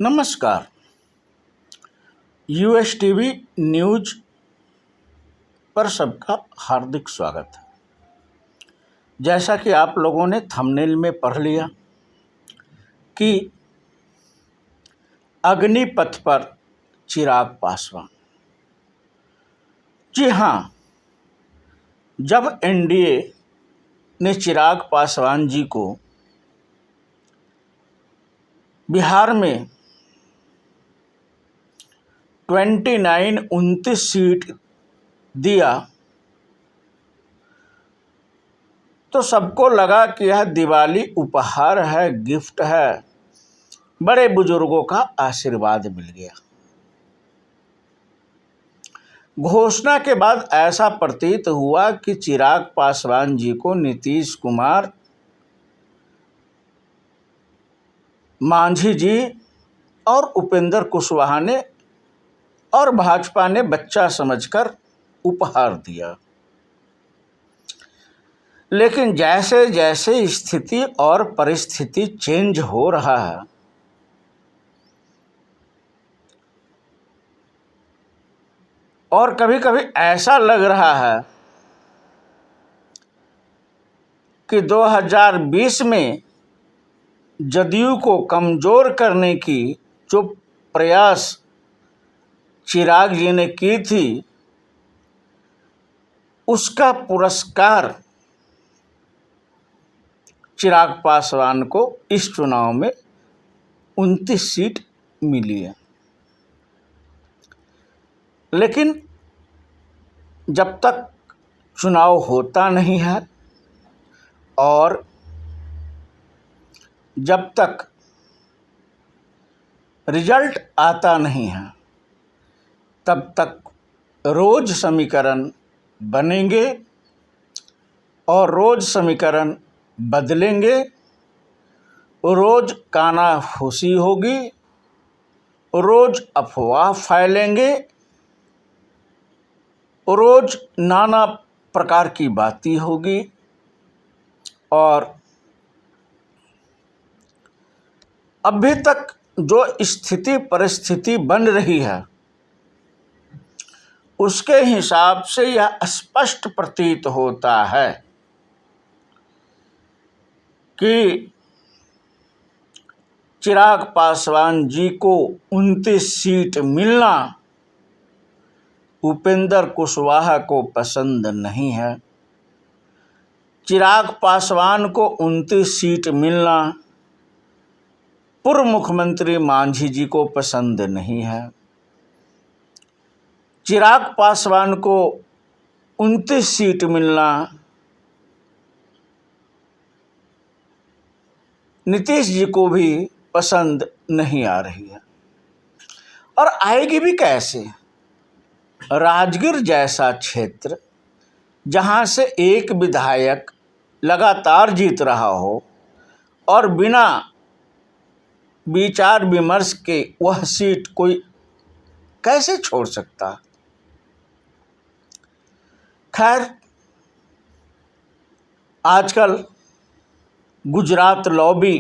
नमस्कार। US TV news पर सबका हार्दिक स्वागत है। जैसा कि आप लोगों ने थंबनेल में पढ़ लिया कि अग्निपथ पर चिराग पासवान। जी हाँ, जब एनडीए ने चिराग पासवान जी को बिहार में 29 सीट दिया तो सबको लगा कि यह दिवाली उपहार है, गिफ्ट है, बड़े बुजुर्गों का आशीर्वाद मिल गया। घोषणा के बाद ऐसा प्रतीत हुआ कि चिराग पासवान जी को नीतीश कुमार, मांझी जी और उपेंद्र कुशवाहा ने और भाजपा ने बच्चा समझकर उपहार दिया। लेकिन जैसे जैसे स्थिति और परिस्थिति चेंज हो रहा है, और कभी कभी ऐसा लग रहा है कि 2020 में जदयू को कमज़ोर करने की जो प्रयास चिराग जी ने की थी, उसका पुरस्कार चिराग पासवान को इस चुनाव में 29 सीट मिली है। लेकिन जब तक चुनाव होता नहीं है और जब तक रिजल्ट आता नहीं है, तब तक रोज समीकरण बनेंगे और रोज समीकरण बदलेंगे, रोज कानाफूसी होगी, रोज अफवाह फैलेंगे, रोज नाना प्रकार की बातें होगी और अभी तक जो स्थिति परिस्थिति बन रही है, उसके हिसाब से यह स्पष्ट प्रतीत होता है कि चिराग पासवान जी को 29 सीट मिलना उपेंद्र कुशवाहा को पसंद नहीं है। चिराग पासवान को 29 सीट मिलना पूर्व मुख्यमंत्री मांझी जी को पसंद नहीं है। चिराग पासवान को 29 सीट मिलना नीतीश जी को भी पसंद नहीं आ रही है। और आएगी भी कैसे? राजगीर जैसा क्षेत्र, जहां से एक विधायक लगातार जीत रहा हो और बिना विचार विमर्श के वह सीट कोई कैसे छोड़ सकता? खैर, आजकल गुजरात लॉबी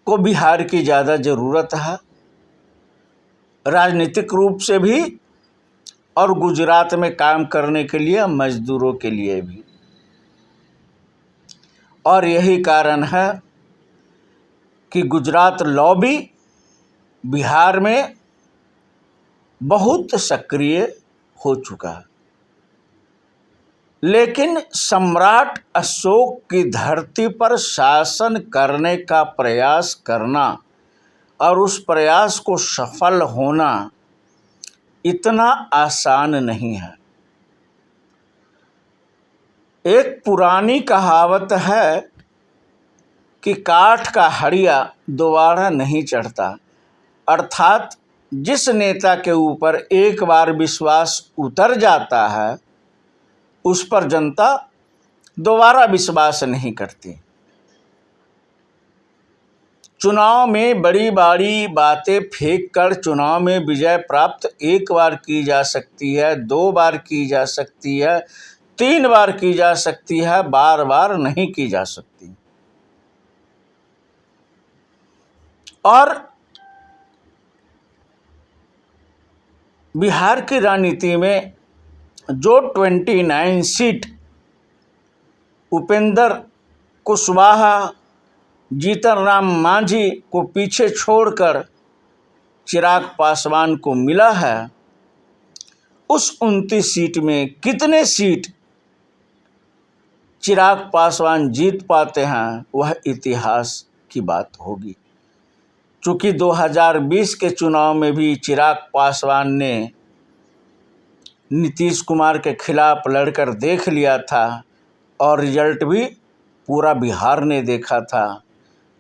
को बिहार की ज़्यादा ज़रूरत है, राजनीतिक रूप से भी और गुजरात में काम करने के लिए मजदूरों के लिए भी। और यही कारण है कि गुजरात लॉबी बिहार में बहुत सक्रिय हो चुका है। लेकिन सम्राट अशोक की धरती पर शासन करने का प्रयास करना और उस प्रयास को सफल होना इतना आसान नहीं है। एक पुरानी कहावत है कि काठ का हड़िया दोबारा नहीं चढ़ता, अर्थात जिस नेता के ऊपर एक बार विश्वास उतर जाता है, उस पर जनता दोबारा विश्वास नहीं करती। चुनाव में बड़ी बड़ी बातें फेंक कर चुनाव में विजय प्राप्त एक बार की जा सकती है, 2 बार की जा सकती है, 3 बार की जा सकती है, बार बार नहीं की जा सकती। और बिहार की राजनीति में जो 29 सीट उपेंद्र कुशवाहा, जीतन राम मांझी को पीछे छोड़कर चिराग पासवान को मिला है, उस 29 सीट में कितने सीट चिराग पासवान जीत पाते हैं वह इतिहास की बात होगी। चूँकि 2020 के चुनाव में भी चिराग पासवान ने नीतीश कुमार के खिलाफ लड़कर देख लिया था और रिजल्ट भी पूरा बिहार ने देखा था,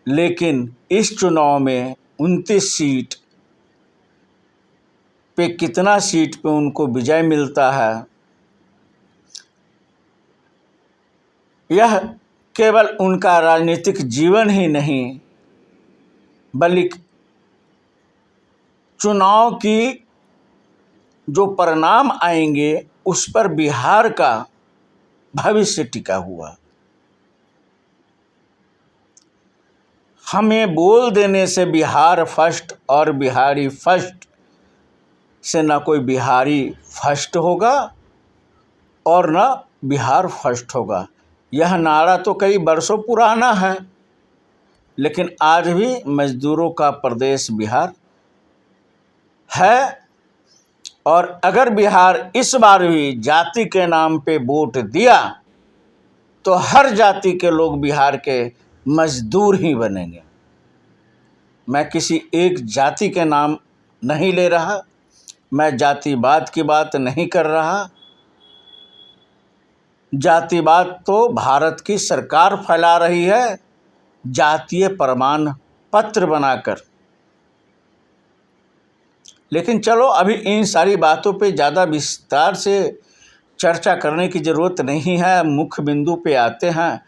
लेकिन इस चुनाव में 29 सीट पे कितना सीट पे उनको विजय मिलता है, यह केवल उनका राजनीतिक जीवन ही नहीं बल्कि चुनाव की जो परिणाम आएंगे उस पर बिहार का भविष्य टिका हुआ। हमें बोल देने से बिहार फर्स्ट और बिहारी फर्स्ट से न कोई बिहारी फर्स्ट होगा और न बिहार फर्स्ट होगा। यह नारा तो कई वर्षों पुराना है, लेकिन आज भी मजदूरों का प्रदेश बिहार है। और अगर बिहार इस बार भी जाति के नाम पे वोट दिया तो हर जाति के लोग बिहार के मजदूर ही बनेंगे। मैं किसी एक जाति के नाम नहीं ले रहा, मैं जातिवाद की बात नहीं कर रहा। जातिवाद तो भारत की सरकार फैला रही है जातीय प्रमाण पत्र बनाकर। लेकिन चलो अभी इन सारी बातों पे ज़्यादा विस्तार से चर्चा करने की ज़रूरत नहीं है। मुख्य बिंदु पे आते हैं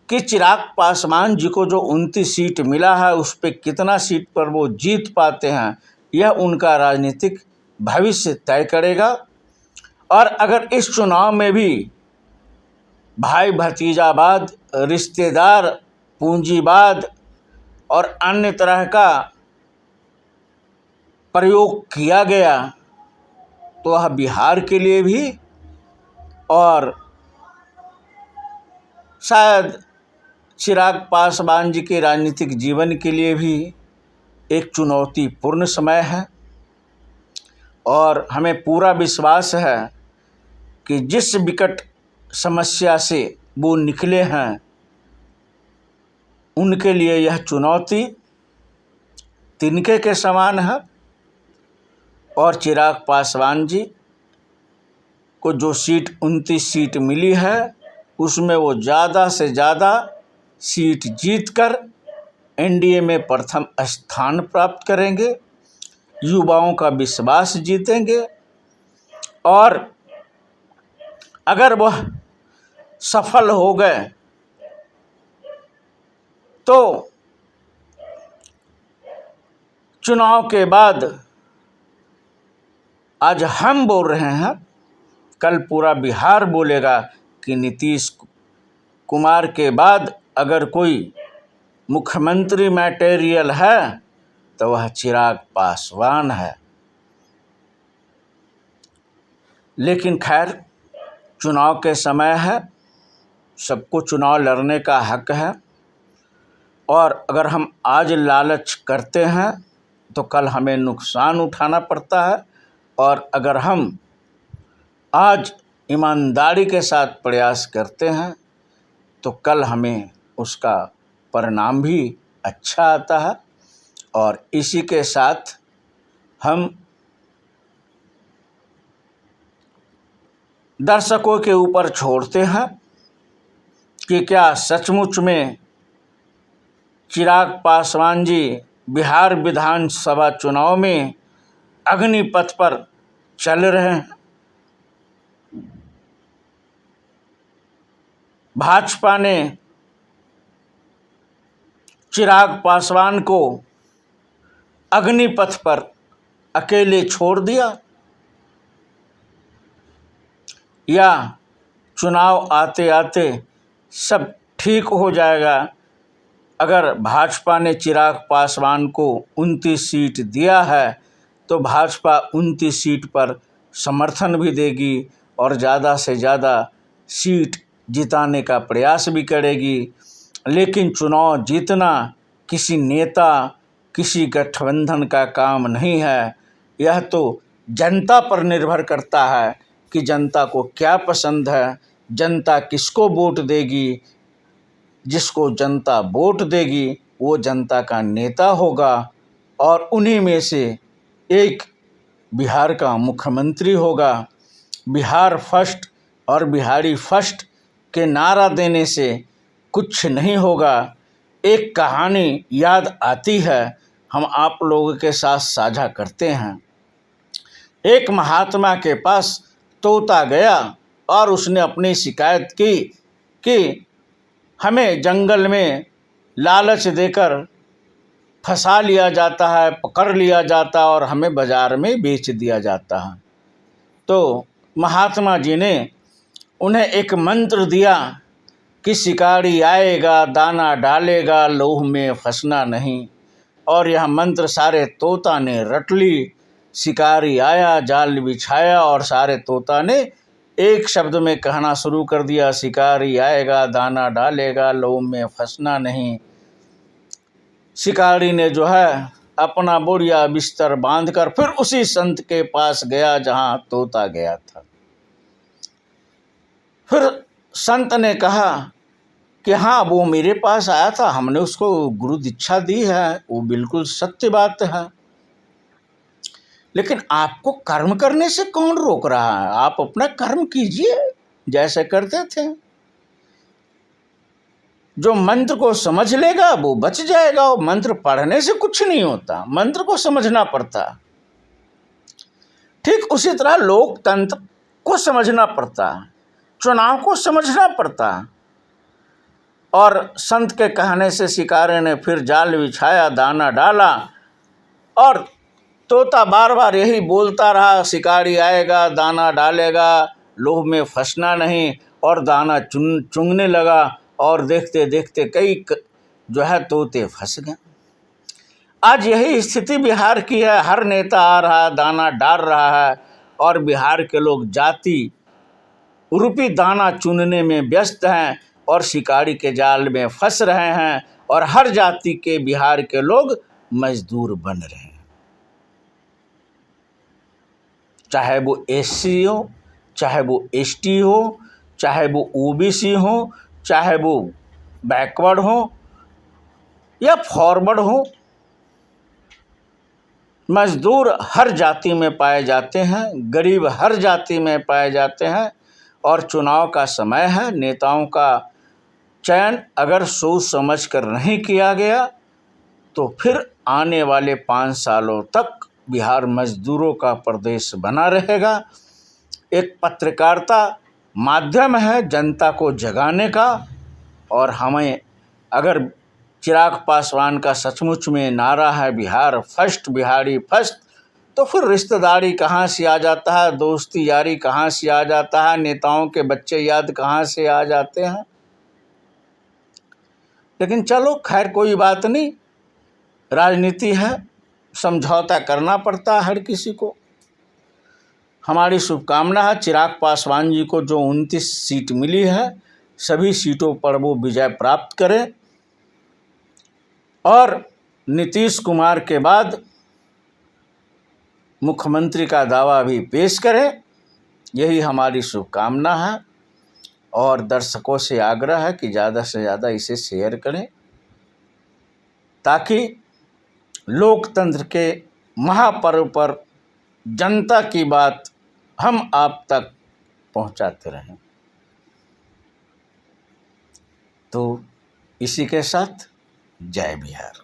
कि चिराग पासवान जी को जो 29 सीट मिला है उस पे कितना सीट पर वो जीत पाते हैं, यह उनका राजनीतिक भविष्य तय करेगा। और अगर इस चुनाव में भी भाई भतीजावाद, रिश्तेदार, पूंजीवाद और अन्य तरह का प्रयोग किया गया तो वह बिहार के लिए भी और शायद चिराग पासवान जी के राजनीतिक जीवन के लिए भी एक चुनौतीपूर्ण समय है। और हमें पूरा विश्वास है कि जिस विकट समस्या से वो निकले हैं उनके लिए यह चुनौती तिनके के समान है। और चिराग पासवान जी को जो सीट 29 सीट मिली है उसमें वो ज़्यादा से ज़्यादा सीट जीतकर एनडीए में प्रथम स्थान प्राप्त करेंगे, युवाओं का विश्वास जीतेंगे। और अगर वह सफल हो गए तो चुनाव के बाद आज हम बोल रहे हैं, कल पूरा बिहार बोलेगा कि नीतीश कुमार के बाद अगर कोई मुख्यमंत्री मटेरियल है तो वह चिराग पासवान है। लेकिन खैर चुनाव के समय है, सबको चुनाव लड़ने का हक है। और अगर हम आज लालच करते हैं तो कल हमें नुकसान उठाना पड़ता है। और अगर हम आज ईमानदारी के साथ प्रयास करते हैं तो कल हमें उसका परिणाम भी अच्छा आता है। और इसी के साथ हम दर्शकों के ऊपर छोड़ते हैं कि क्या सचमुच में चिराग पासवान जी बिहार विधानसभा चुनाव में अग्निपथ पर चल रहे हैं। भाजपा ने चिराग पासवान को अग्निपथ पर अकेले छोड़ दिया, या चुनाव आते आते सब ठीक हो जाएगा अगर भाजपा ने चिराग पासवान को 29 सीट दिया है तो भाजपा 29 सीट पर समर्थन भी देगी और ज़्यादा से ज़्यादा सीट जिताने का प्रयास भी करेगी। लेकिन चुनाव जीतना किसी नेता, किसी गठबंधन का काम नहीं है। यह तो जनता पर निर्भर करता है कि जनता को क्या पसंद है, जनता किसको वोट देगी। जिसको जनता वोट देगी वो जनता का नेता होगा और उन्हीं में से एक बिहार का मुख्यमंत्री होगा। बिहार फर्स्ट और बिहारी फर्स्ट के नारा देने से कुछ नहीं होगा। एक कहानी याद आती है, हम आप लोगों के साथ साझा करते हैं। एक महात्मा के पास तोता गया और उसने अपनी शिकायत की कि हमें जंगल में लालच देकर फंसा लिया जाता है, पकड़ लिया जाता है और हमें बाज़ार में बेच दिया जाता है। तो महात्मा जी ने उन्हें एक मंत्र दिया कि शिकारी आएगा, दाना डालेगा, लोह में फंसना नहीं। और यह मंत्र सारे तोता ने रट ली। शिकारी आया, जाल बिछाया और सारे तोता ने एक शब्द में कहना शुरू कर दिया, शिकारी आएगा, दाना डालेगा, लोह में फंसना नहीं। शिकारी ने जो है अपना बोरिया बिस्तर बांधकर फिर उसी संत के पास गया जहां तोता गया था। फिर संत ने कहा कि हाँ, वो मेरे पास आया था, हमने उसको गुरु दीक्षा दी है, वो बिल्कुल सत्य बात है। लेकिन आपको कर्म करने से कौन रोक रहा है? आप अपना कर्म कीजिए जैसे करते थे। जो मंत्र को समझ लेगा वो बच जाएगा। वो मंत्र पढ़ने से कुछ नहीं होता, मंत्र को समझना पड़ता। ठीक उसी तरह लोकतंत्र को समझना पड़ता, चुनाव को समझना पड़ता। और संत के कहने से शिकारी ने फिर जाल बिछाया, दाना डाला और तोता बार बार यही बोलता रहा, शिकारी आएगा, दाना डालेगा, लोह में फंसना नहीं। और दाना चुंगने लगा और देखते देखते कई जो है तोते फंस गए। आज यही स्थिति बिहार की है। हर नेता आ रहा है, दाना डाल रहा है और बिहार के लोग जाति रूपी दाना चुनने में व्यस्त हैं और शिकारी के जाल में फंस रहे हैं। और हर जाति के बिहार के लोग मजदूर बन रहे हैं, चाहे वो एससी हो, चाहे वो एसटी हो, चाहे वो ओबीसी हो, चाहे वो बैकवर्ड हो या फॉरवर्ड हो। मजदूर हर जाति में पाए जाते हैं, गरीब हर जाति में पाए जाते हैं। और चुनाव का समय है, नेताओं का चयन अगर सोच समझ कर नहीं किया गया तो फिर आने वाले 5 सालों तक बिहार मजदूरों का प्रदेश बना रहेगा। एक पत्रकारिता माध्यम है जनता को जगाने का। और हमें अगर चिराग पासवान का सचमुच में नारा है बिहार फर्स्ट, बिहारी फर्स्ट, तो फिर रिश्तेदारी कहाँ से आ जाता है, दोस्ती यारी कहाँ से आ जाता है, नेताओं के बच्चे याद कहाँ से आ जाते हैं। लेकिन चलो खैर कोई बात नहीं, राजनीति है, समझौता करना पड़ता है हर किसी को। हमारी शुभकामना है चिराग पासवान जी को जो 29 सीट मिली है, सभी सीटों पर वो विजय प्राप्त करें और नीतीश कुमार के बाद मुख्यमंत्री का दावा भी पेश करें। यही हमारी शुभकामना है। और दर्शकों से आग्रह है कि ज़्यादा से ज़्यादा इसे शेयर करें ताकि लोकतंत्र के महापर्व पर जनता की बात हम आप तक पहुंचाते रहें। तो इसी के साथ जय बिहार।